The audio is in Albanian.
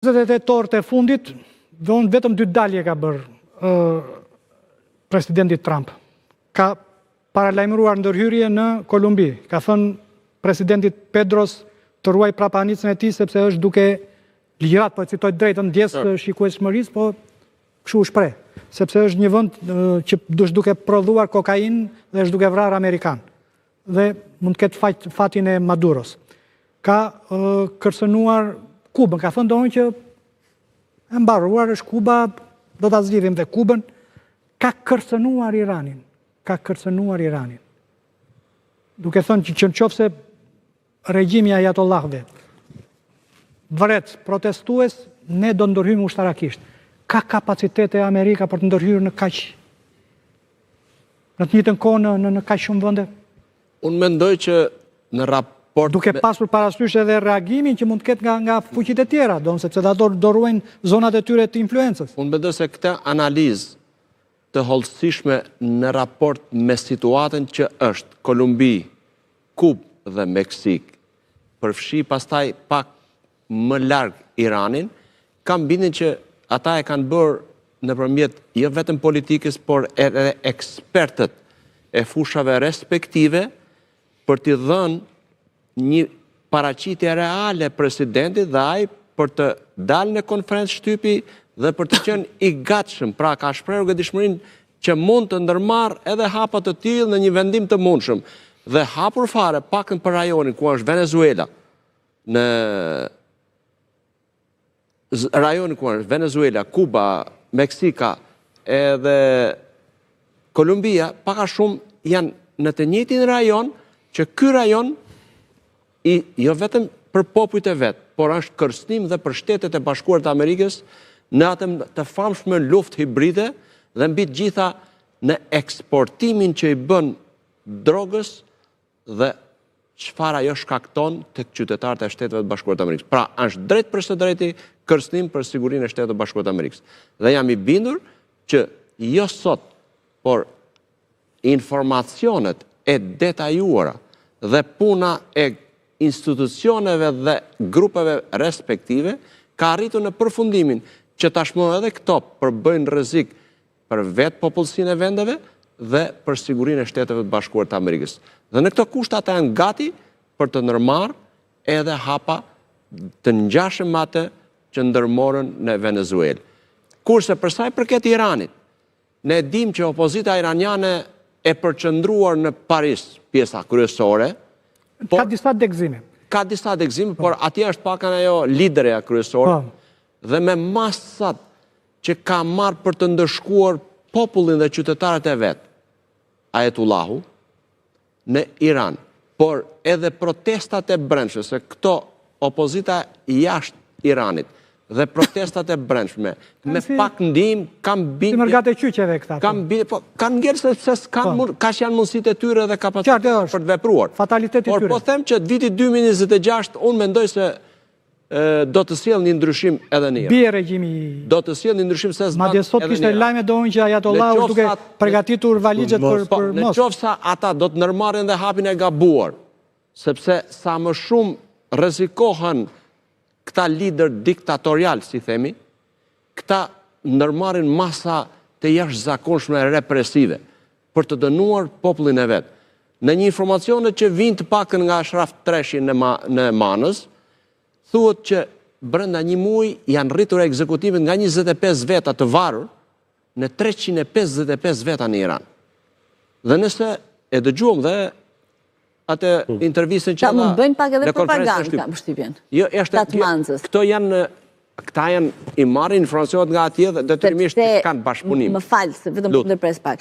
28 e fundit, vetëm 2 dalje ka bërë presidenti Trump. Ka paralajmëruar ndërhyrje në Kolumbi. Ka thënë presidentit Pedros të ruaj prapanicën e tij sepse është duke ligjërat, po citoj drejtën, ndjes shikueshmërisë, po kështu u shpreh, sepse është një vend që është duke prodhuar kokainë dhe është duke vrarë amerikan. Dhe mund të ketë fatin e Maduros. Ka kërcënuar Kubën, ka thënë domun që e mbarruar është Kuba, do ta zgjidhim dhe Kubën. Ka kërcënuar Iranin. Duke thënë që nëse regjimi ajatollahëve vret protestues, ne do ndërhyjmë ushtarakisht. Ka kapacitete Amerika për të ndërhyrë në të njëjtën kohë në kaq shumë vende? Unë mendoj që në raport duke pasur parasysh edhe reagimin që mund të ketë nga fuqitë e tjera, sepse ato do ruajnë zonat e tyre të influencës. Unë mendoj se këtë analizë të hollësishme në raport me situatën që është Kolumbi, Kubë dhe Meksik, përfshi pastaj pak më larg Iranin, kam bindjen që ata e kanë bërë nëpërmjet jo vetëm politikës, por edhe ekspertët e fushave respektive për t'i dhënë një paraqitje reale presidentit dhe ai për të dalë në konferencë shtypi dhe për të qenë i gatshëm, pra ka shprehur gatishmërinë që mund të ndërmarrë edhe hapa të tillë në një vendim të mundshëm. Dhe hapur fare pakën për rajonin ku është Venezuela, në rajonin ku është Venezuela, Kuba, Meksika edhe Kolumbia, pak a shumë janë në të njëjtin rajon, që ky rajon jo vetëm për popujt e vet, por është kërcënim dhe për Shtetet e Bashkuara të Amerikës në atë të famshme luftë hibride dhe mbi të gjitha në eksportimin që i bën drogës dhe çfarë ajo shkakton tek qytetarët e Shteteve të Bashkuara të Amerikës. Pra, është drejt për së drejti kërcënim për sigurinë e Shtetit të Bashkuara të Amerikës. Dhe jam i bindur që jo sot, por informacionet e detajuara dhe puna e institucioneve dhe grupeve respektive ka arritur në përfundimin që tashmë edhe këto përbëjnë rrezik për vetë popullsinë e vendeve dhe për sigurinë e Shteteve të Bashkuara të Amerikës. Dhe në këto kushte ata janë gati për të ndërmarrë edhe hapa të ngjashëm me atë që ndërmorën në Venezuelë. Kurse për sa i përket Iranit, ne dimë që opozita iraniane e përqendruar në Paris, pjesa kryesore. Ka disa degëzime. Ka disa degëzime, por atje është pakën ajo liderja kryesore. Dhe me masat që ka marrë për të ndëshkuar popullin dhe qytetarët e vet, Ajatullahu, në Iran, por edhe protestat e brendshme, se këto opozita jashtë Iranit, dhe protestat e brendshme, me pak ndihmë kam bindje. Si mërgat e qyqeve këta. Kanë ngjerë sepse ka që janë mundësitë e tyre dhe kapacitetin për të vepruar. Fataliteti tyre. Por po them që viti 2026 unë mendoj se do të sjellë një ndryshim edhe në Iran. Bie regjimi. Do të sjellë një ndryshim se s'ban. Madje sot kishte lajme domun që Ajatollahu është duke përgatitur valixhet për mos. Nëse ata do të ndërmarrin dhe hapin e gabuar, sepse sa më shumë rrezikohen këta lider diktatorial, si themi, këta ndërmarrin masa të jashtëzakonshme represive për të dënuar popullin e vet. Në një informacione që vijnë të paktën nga Ashraf Treshi në Manës, thuhet që brenda një muaji janë rritur ekzekutimet nga 25 veta të varur në 355 veta në Iran. Dhe nëse e dëgjuam dhe atë intervistën që mund bëjnë pak edhe propagandë për shtypjen. Jo, këta janë i marrin informacionet nga atje dhe detyrimisht kanë bashkëpunim. Më fal, se vetëm ndërpres pak.